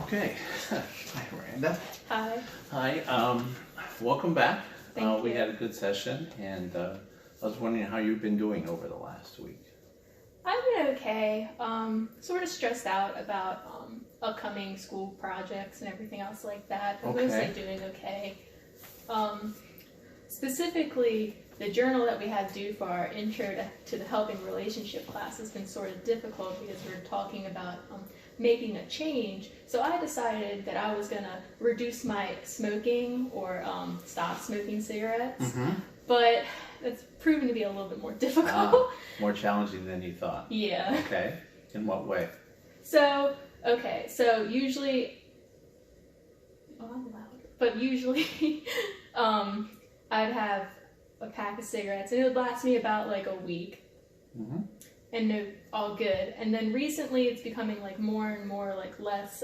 Okay. Hi, Miranda. Hi. Hi. Welcome back. Thank We you. had a good session, and I was wondering how you've been doing over the last week. I've been okay. Sort of stressed out about upcoming school projects and everything else like that, but mostly Okay. doing okay. Specifically, the journal that we had due for our intro to the helping relationship class has been sort of difficult because we're talking about making a change. So I decided that I was gonna reduce my smoking or stop smoking cigarettes. Mm-hmm. But it's proven to be a little bit more difficult. More challenging than you thought. Yeah. Okay. In what way? So usually, oh, I'm loud. But usually, I'd have a pack of cigarettes, and it would last me about like a week, Mm-hmm. and no, all good. And then recently, it's becoming like more and more like less.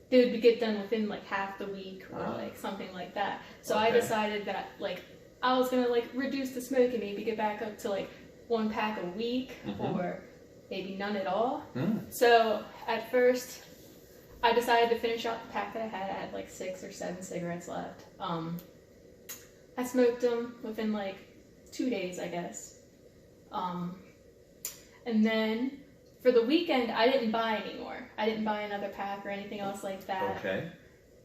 They would get done within like half the week or like something like that. So I Okay. decided that like I was gonna like reduce the smoking, maybe get back up to like one pack a week or maybe none at all. So at first I decided to finish out the pack that I had. I had like 6 or 7 cigarettes left. I smoked them within like 2 days, I guess. And then for the weekend, I didn't buy anymore. I didn't buy another pack or anything else like that. Okay.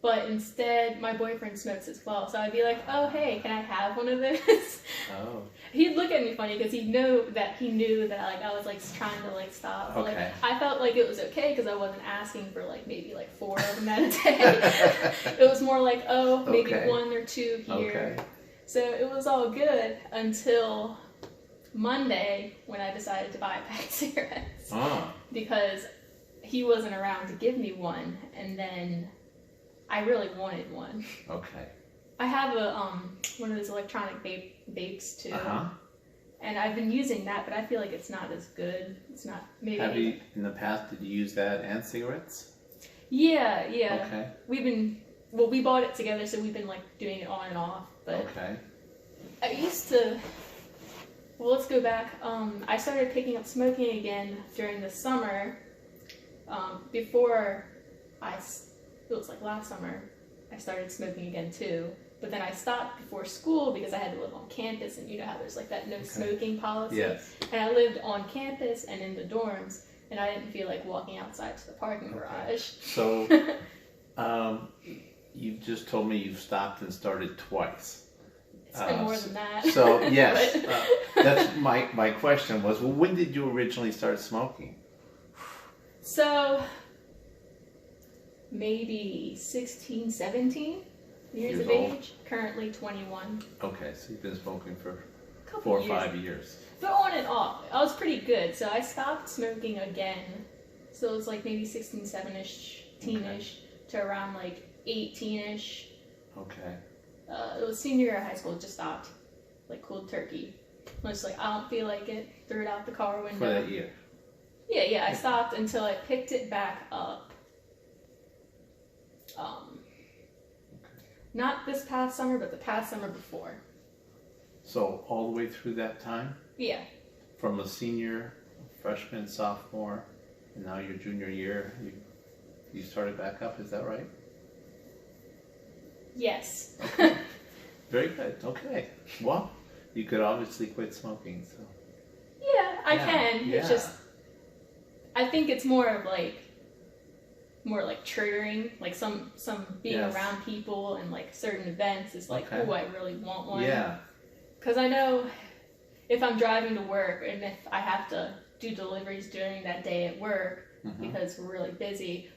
But instead, my boyfriend smokes as well. So I'd be like, oh, hey, can I have one of those? Oh. He'd look at me funny because he knew that like I was like trying to like stop. But, Okay. like, I felt like it was okay because I wasn't asking for like maybe like 4 of them at a day. It was more like, oh, maybe Okay. 1 or 2 here. Okay. So it was all good until Monday when I decided to buy a pack of cigarettes. Because he wasn't around to give me one, and then I really wanted one. Okay. I have a one of those electronic vapes too, Uh-huh. and I've been using that, but I feel like it's not as good. It's not maybe. Have you, in the past, did you use that and cigarettes? Yeah. Okay. We bought it together, so we've been like doing it on and off. But Okay. I used to. Well, let's go back. I started picking up smoking again during the summer. Before it was like last summer, I started smoking again too. But then I stopped before school because I had to live on campus, and you know how there's like that no smoking policy. Yes. And I lived on campus and in the dorms, and I didn't feel like walking outside to the parking garage. So, you've just told me you've stopped and started twice. It's been more than that. So yes, that's my question was, well, when did you originally start smoking? So maybe 16, 17 years of old. age. Currently 21. Okay, so you've been smoking for Couple 4 or years. 5 years. But on and off. I was pretty good. So I stopped smoking again. So it was like maybe 16, 7-ish, teen-ish, to around like 18-ish. Okay. It was senior year of high school. Just stopped. Like cold turkey. I was like, I don't feel like it. Threw it out the car window. For that year. Yeah. I stopped until I picked it back up. Not this past summer, but the past summer before. So all the way through that time? Yeah. From a senior, freshman, sophomore, and now your junior year, you started back up, is that right? Yes. Okay. Very good. Okay. Well, you could obviously quit smoking, so. Yeah, I can. Yeah. It's just, I think it's more like triggering, like some being Yes. around people and like certain events is like, Okay. oh, I really want one. Yeah. Because I know if I'm driving to work and if I have to do deliveries during that day at work because we're really busy,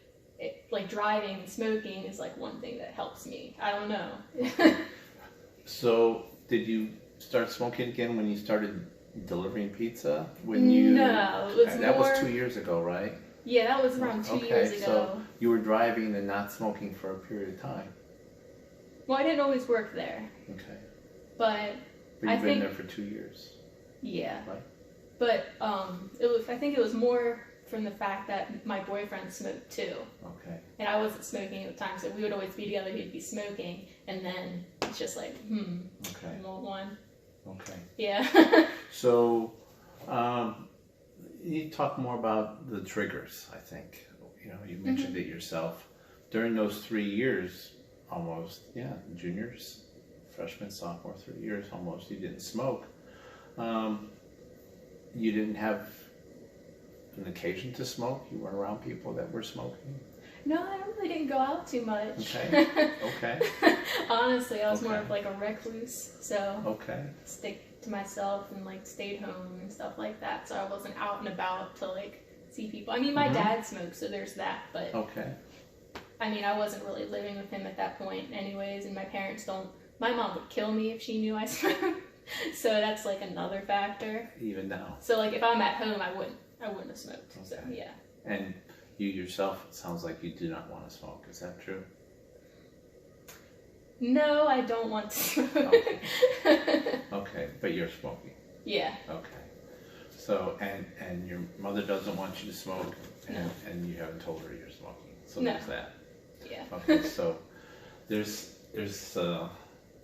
like driving and smoking is like one thing that helps me. I don't know. So, did you start smoking again when you started delivering pizza? No, it was that was more- 2 years ago, right? Yeah, that was around 2 years ago. So you were driving and not smoking for a period of time. Well, I didn't always work there, Okay. but But I you've been think- there for 2 years, yeah. right? But I think it was more from the fact that my boyfriend smoked too, Okay. and I wasn't smoking at the time, so we would always be together. He'd be smoking, and then it's just like, Okay. I want one. Okay. Yeah. So, you talk more about the triggers, I think. you mentioned it yourself. During those 3 years, almost, juniors, freshman, sophomore, 3 years almost, you didn't smoke. You didn't have an occasion to smoke? You weren't around people that were smoking? No, I really didn't go out too much. Okay. Honestly, I was more of like a recluse, so stick to myself and like stayed home and stuff like that. So I wasn't out and about to like see people. I mean, my dad smoked, so there's that. But I mean, I wasn't really living with him at that point, anyways. And my parents don't. My mom would kill me if she knew I smoked. So that's like another factor. Even now. So like if I'm at home, I wouldn't have smoked. So yeah. And you yourself, it sounds like you do not want to smoke. Is that true? No, I don't want to smoke. Okay, but you're smoking. Yeah. Okay. So and your mother doesn't want you to smoke, and you haven't told her you're smoking. So there's that. Yeah. Okay. So there's the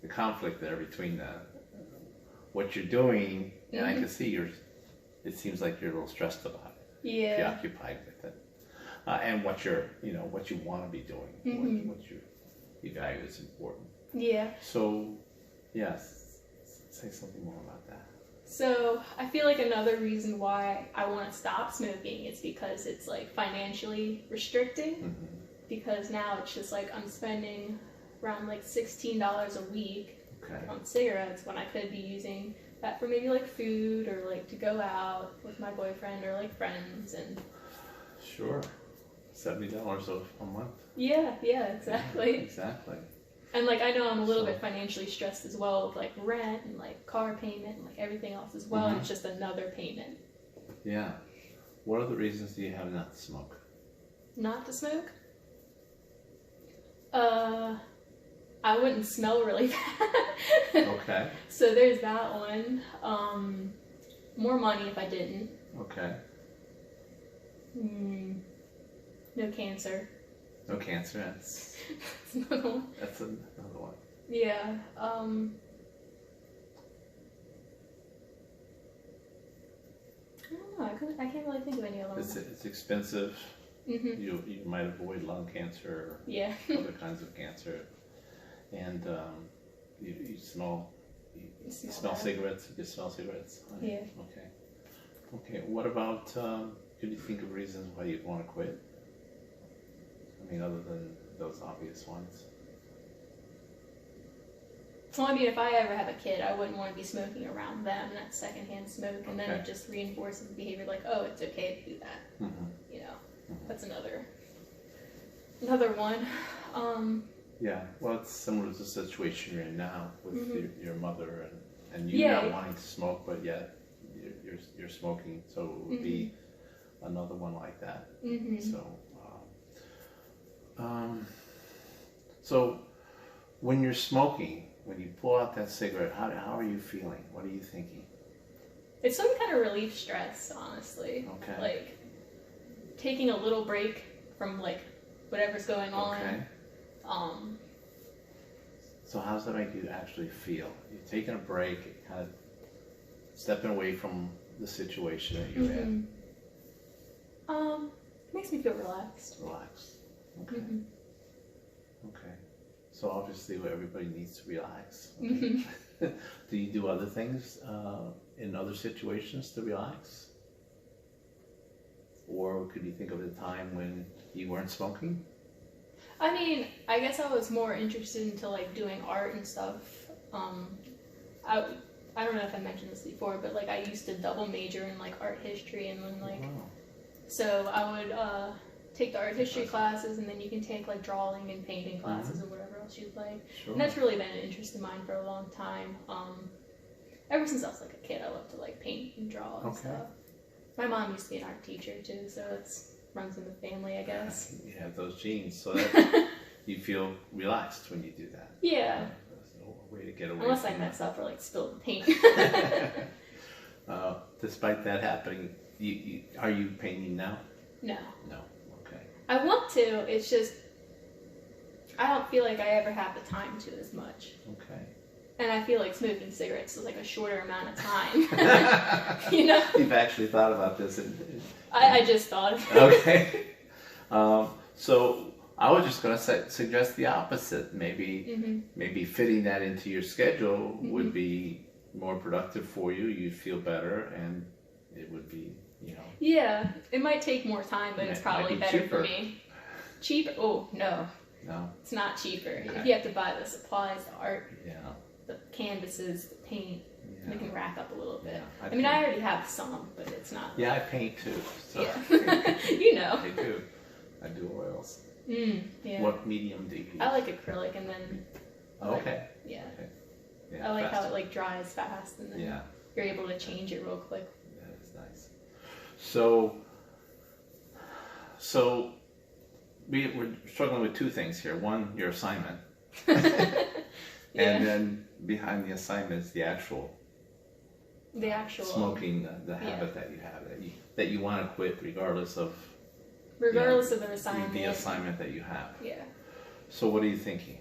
conflict there between what you're doing, and I can see it seems like you're a little stressed about it. Yeah. Preoccupied with it. And what what you want to be doing, what you value is important. Yeah. So, yes, say something more about that. So, I feel like another reason why I want to stop smoking is because it's like financially restricting. Because now it's just like I'm spending around like $16 a week on cigarettes when I could be using that for maybe like food or like to go out with my boyfriend or like friends and. Sure. $70 a month. Yeah, exactly. Exactly. And like I know I'm a little bit financially stressed as well with like rent and like car payment and like everything else as well. And it's just another payment. Yeah. What other reasons do you have not to smoke? Not to smoke? I wouldn't smell really bad. Okay. So there's that one. More money if I didn't. Okay. No cancer. No cancer. That's another one. That's another one. Yeah. I don't know. I can't really think of any other ones. It's expensive. You might avoid lung cancer. Or other kinds of cancer. And you smell. You smell cigarettes. You smell cigarettes. Yeah. Okay. Okay. What about? Could you think of reasons why you'd want to quit? I mean, other than those obvious ones. Well, I mean, if I ever have a kid, I wouldn't want to be smoking around them, that secondhand smoke, and then it just reinforces the behavior like, oh, it's okay to do that. You know, that's another one. Yeah, well, it's similar to the situation you're in now with your mother and you not wanting to smoke, but yet you're smoking, so it would be another one like that. So when you're smoking, when you pull out that cigarette, how are you feeling? What are you thinking? It's some kind of relief stress, honestly. Okay. Like taking a little break from like whatever's going on. Okay. So how does that make you actually feel? You're taking a break, kind of stepping away from the situation that you're in. It makes me feel relaxed. Relaxed. Okay. Okay. So obviously everybody needs to relax. Okay? Do you do other things in other situations to relax? Or could you think of a time when you weren't smoking? I mean, I guess I was more interested into like doing art and stuff. I don't know if I mentioned this before, but like I used to double major in like art history and then like so I would take the art history classes and then you can take like drawing and painting classes or whatever else you'd like. Sure. And that's really been an interest of mine for a long time. Ever since I was like a kid, I loved to like paint and draw and stuff. My mom used to be an art teacher too, so it's runs in the family, I guess. You have those genes, so that you feel relaxed when you do that. Yeah. There's no way to get away. Unless I mess up or like spill the paint. Despite that happening, are you painting now? No. No. Okay. I want to. It's just I don't feel like I ever have the time to as much. Okay. And I feel like smoking cigarettes is like a shorter amount of time. You know? You've actually thought about this. I just thought of it. Okay. So I was just going to suggest the opposite. Maybe fitting that into your schedule would be more productive for you. You'd feel better, and it would be, Yeah, it might take more time, but it's probably be better cheaper. for me. Cheaper? Oh, no. No? It's not cheaper. Okay. If you have to buy the supplies, the art, Yeah. the canvases, the paint, they can rack up a little bit. Yeah, I mean, I already have some, but it's not. Yeah, I paint too. So. Yeah. You know. I do. I do oils. Yeah. What medium do you use? I like acrylic, and then. Okay. Yeah. Okay. Yeah, I like faster. how it dries fast, and then you're able to change it real quick. That is nice. So we're struggling with two things here. One, your assignment, and then behind the assignment is the actual smoking, the habit that you have, that you want to quit regardless of the assignment. The assignment that you have. Yeah. So what are you thinking?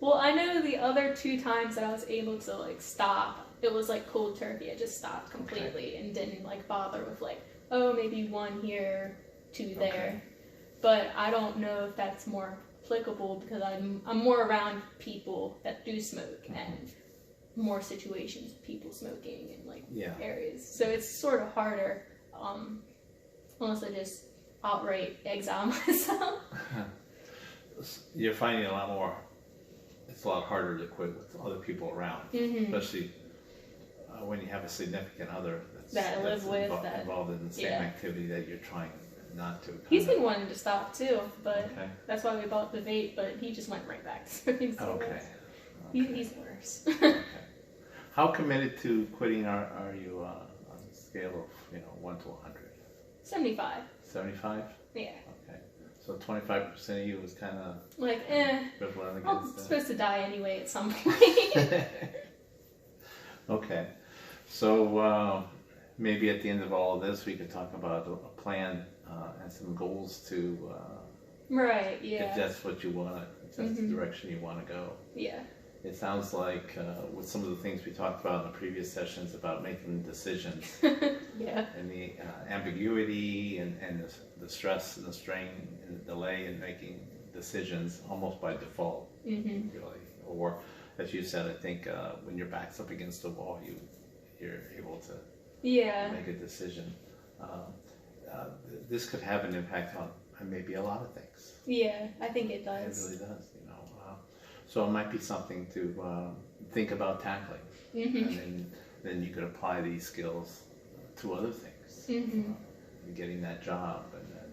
Well, I know the other 2 times that I was able to like stop, it was like cold turkey. I just stopped completely and didn't like bother with like, oh, maybe 1 here, 2 there. Okay. But I don't know if that's more applicable because I'm more around people that do smoke and more situations of people smoking in like areas. So it's sort of harder unless I just outright exile myself. You're finding it's a lot harder to quit with other people around, especially when you have a significant other that's involved in the same activity that you're trying not to. He's been wanting to stop too, but that's why we bought the vape, but he just went right back to smoking cigarettes. He's worse. Okay. How committed to quitting are you on a scale of 1 to 100? 75. 75? Yeah. Okay. So 25% of you was kind of like, I'm supposed to die anyway at some point. Okay. So maybe at the end of all of this, we could talk about a plan and some goals to. Right. Yeah. If that's what you want, if that's the direction you want to go. Yeah. It sounds like with some of the things we talked about in the previous sessions about making decisions. Yeah. And the ambiguity and the stress and the strain and the delay in making decisions almost by default, really. Or, as you said, I think when your back's up against the wall, you're able to make a decision. This could have an impact on maybe a lot of things. Yeah, I think it does. It really does, So it might be something to think about tackling. And then you could apply these skills to other things. Getting that job, and then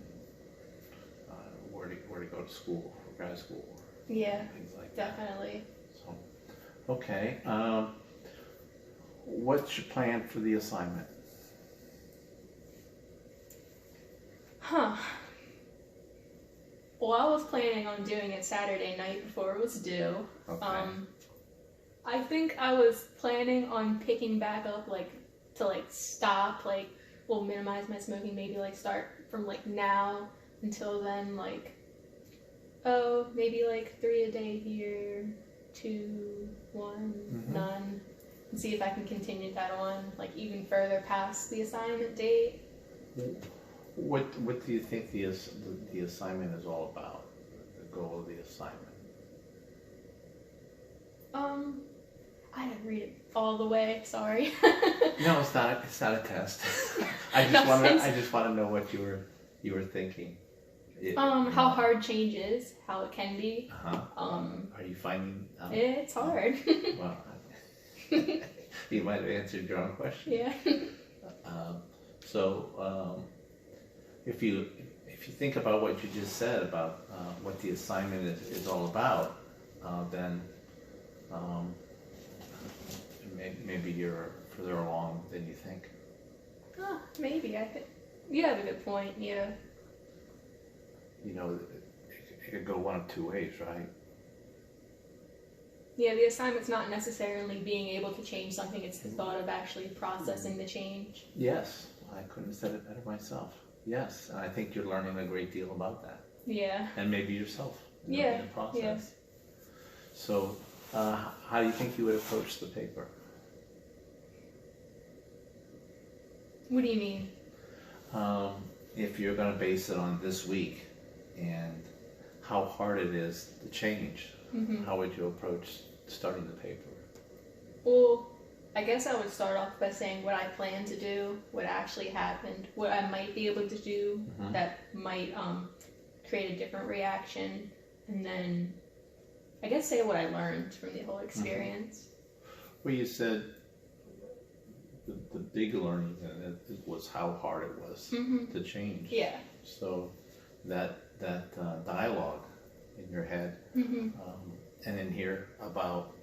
where to go to school, for grad school. Yeah, things like definitely. That. So, okay. What's your plan for the assignment? Well, I was planning on doing it Saturday night before it was due. Okay. I think I was planning on picking back up, to stop, minimize my smoking, maybe start from now until then, maybe 3 a day here, 2, 1, none, and see if I can continue that on, even further past the assignment date. What do you think the assignment is all about? The goal of the assignment? I didn't read it all the way. Sorry. No, it's not. It's not a test. I just want to know what you were thinking. How hard change is, how it can be. Are you finding? It's hard. Well, you might have answered your own question. Yeah. If you think about what you just said about what the assignment is all about, then maybe you're further along than you think. Maybe. I think you have a good point. Yeah. It could go one of two ways, right? Yeah, the assignment's not necessarily being able to change something, it's the thought of actually processing the change. Yes, I couldn't have said it better myself. Yes, and I think you're learning a great deal about that. Yeah. And maybe yourself in the process. Yeah. So, how do you think you would approach the paper? What do you mean? if you're going to base it on this week and how hard it is to change, how would you approach starting the paper? Well, I guess I would start off by saying what I plan to do, what actually happened, what I might be able to do that might create a different reaction, and then I guess say what I learned from the whole experience. Well, you said the big learning then it was how hard it was to change. Yeah. So that dialogue in your head, and in here about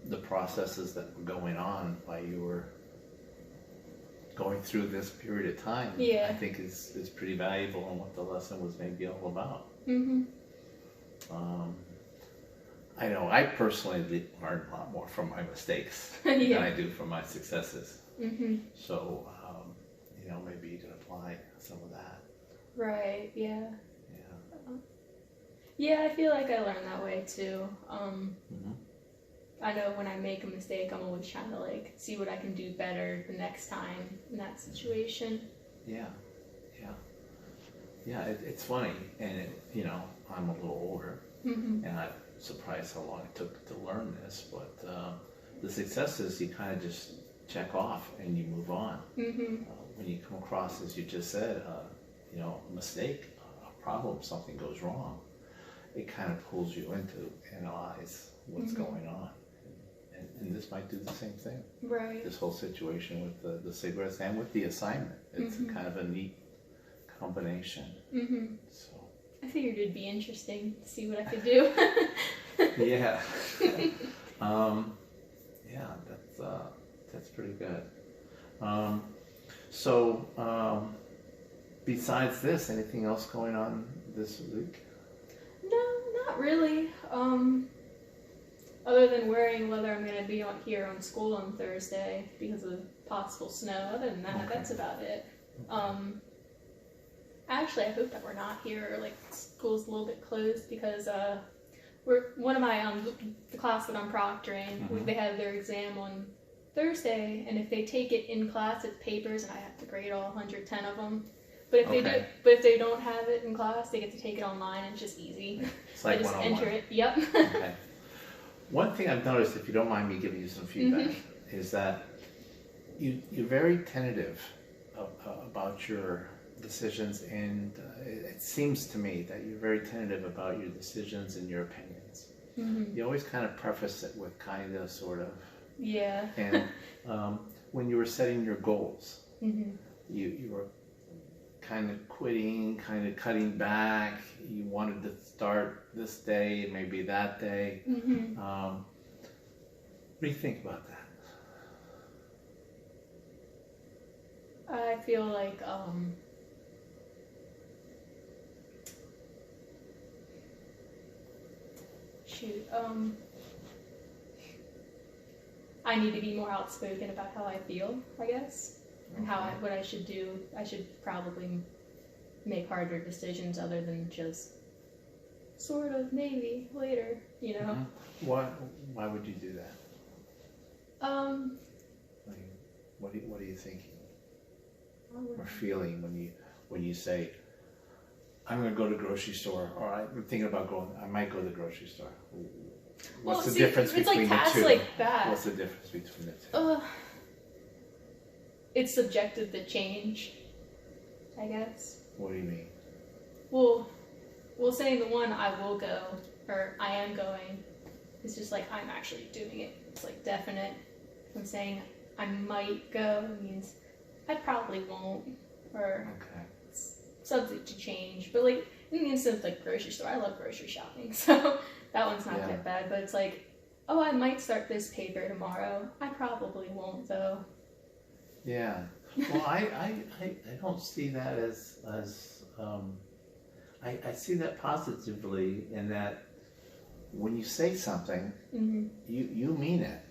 the processes that were going on while you were going through this period of time, I think is pretty valuable and what the lesson was maybe all about. I know I personally learned a lot more from my mistakes than I do from my successes. So, maybe you can apply some of that. Right, yeah. Yeah, I feel like I learned that way too. I know when I make a mistake, I'm always trying to see what I can do better the next time in that situation. Yeah. It's funny, and I'm a little older, and I'm surprised how long it took to learn this. But the successes you kind of just check off and you move on. When you come across, as you just said, a mistake, a problem, something goes wrong, it kind of pulls you into analyze what's going on. And this might do the same thing. Right. This whole situation with the cigarettes and with the assignment. It's kind of a neat combination. So I figured it'd be interesting to see what I could do. Yeah. That's pretty good. Besides this, anything else going on this week? No, not really. Other than worrying whether I'm going to be here on school on Thursday because of possible snow. Other than that, that's about it. Actually, I hope that we're not here. School's a little bit closed because one of my the class that I'm proctoring, they have their exam on Thursday, and if they take it in class, it's papers, and I have to grade all 110 of them. But if they don't have it in class, they get to take it online. And it's just easy. It's like I just 101. enter it. Yep. Okay. One thing I've noticed, if you don't mind me giving you some feedback, is that you're very tentative about your decisions, and it seems to me that you're very tentative about your decisions and your opinions. You always kind of preface it with kind of, sort of. Yeah. And when you were setting your goals, you were kind of quitting, kind of cutting back. You wanted to start this day, maybe that day. What do you think about that? I feel like I need to be more outspoken about how I feel, I guess, and what I should do. I should probably make harder decisions other than just sort of maybe later, Why would you do that? What are you thinking or feeling when you say, I'm going to go to the grocery store, or I'm thinking about I might go to the grocery store? What's the difference between the two? Like that. What's the difference between the two? It's subjective to change, I guess. What do you mean? Well, saying the one I will go, or I am going, is just like I'm actually doing it. It's definite. If I'm saying I might go, it means I probably won't, or it's subject to change. But in the instance of grocery store, I love grocery shopping, so that one's not that bad. But it's I might start this paper tomorrow. I probably won't though. Yeah. Well, I don't see that as I see that positively in that when you say something, you mean it.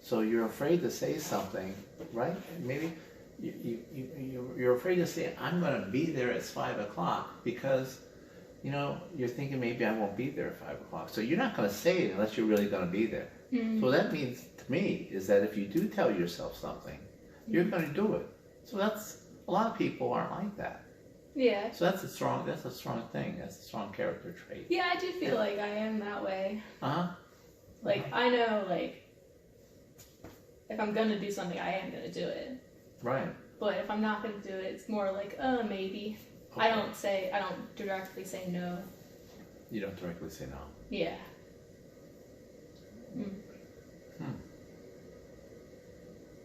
So you're afraid to say something, right? Maybe you're afraid to say, I'm going to be there at 5 o'clock because, you're thinking maybe I won't be there at 5 o'clock. So you're not going to say it unless you're really going to be there. So what that means to me is that if you do tell yourself something, you're going to do it. So a lot of people aren't like that. Yeah. So that's a strong thing. That's a strong character trait. Yeah, I do feel like I am that way. Uh-huh. Like, I know, like, if I'm gonna do something, I am gonna do it. Right. But if I'm not gonna do it, it's more like, maybe. Okay. I don't directly say no. You don't directly say no? Yeah.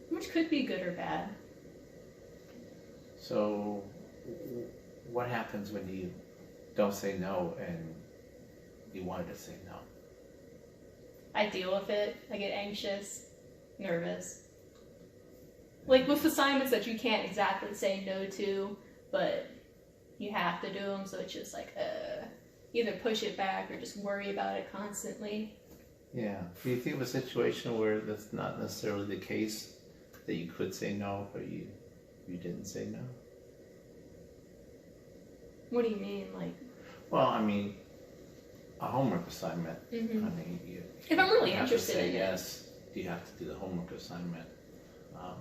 Which could be good or bad. So, what happens when you don't say no and you wanted to say no? I deal with it. I get anxious, nervous. Like with assignments that you can't exactly say no to, but you have to do them, so it's just like, either push it back or just worry about it constantly. Yeah. Do you think of a situation where that's not necessarily the case, that you could say no, but you didn't say no? What do you mean, like? Well, I mean, a homework assignment. Mm-hmm. I mean, if I'm really you interested have to say in yes, you have to do the homework assignment.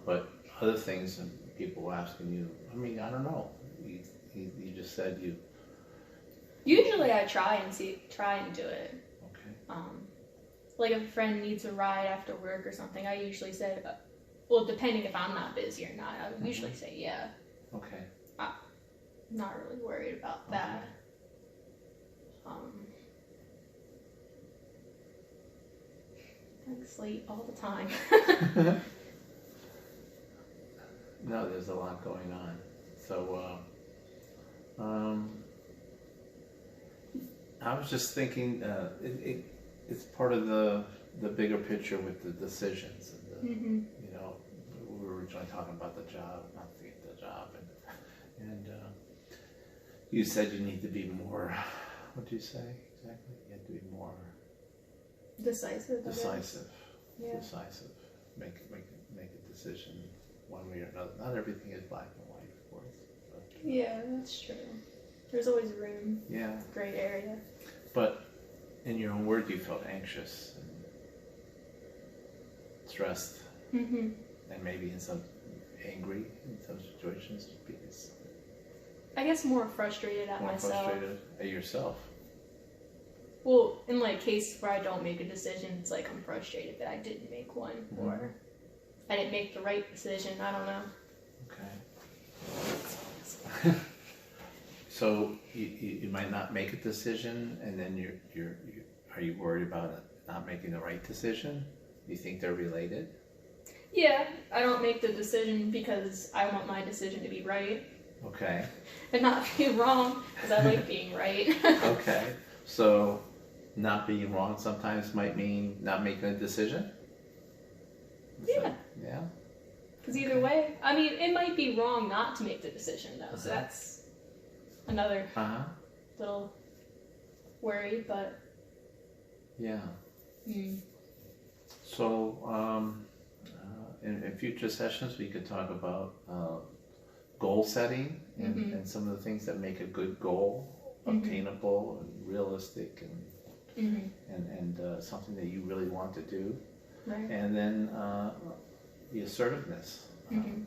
But other things, and people asking you, I mean, I don't know. You just said you. Usually, I try and do it. Okay. Like if a friend needs a ride after work or something, I usually say, well, depending if I'm not busy or not, I would usually say yeah. Okay. I'm not really worried about that. I'm late all the time. No, there's a lot going on. So, I was just thinking, it's part of the bigger picture with the decisions. And you know, we were originally talking about the job, not to get the job, and you said you need to be more. What did you say exactly? You have to be more decisive. Yeah. Decisive. Make a decision one way or another. Not everything is black and white, of course. But, yeah, that's true. There's always room. Yeah. Gray area. But in your own words, you felt anxious and stressed, and maybe in some angry in some situations because. I guess more frustrated at myself. More frustrated at yourself. Well, in like cases where I don't make a decision, it's like I'm frustrated that I didn't make one, or I didn't make the right decision. I don't know. Okay. So you might not make a decision, and then are you worried about not making the right decision? Do you think they're related? Yeah, I don't make the decision because I want my decision to be right. Okay. And not be wrong, because I like being right. Okay. So not being wrong sometimes might mean not making a decision? Yeah. Yeah? Because either way, I mean, it might be wrong not to make the decision, though, so that's another little worry, but... Yeah. So, in future sessions, we could talk about goal setting and some of the things that make a good goal obtainable and realistic and something that you really want to do. Right. And then the assertiveness, dealing,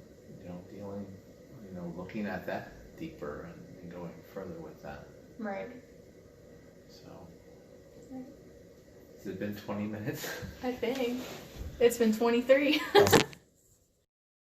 looking at that deeper and going further with that. Right. So, has it been 20 minutes? I think. It's been 23.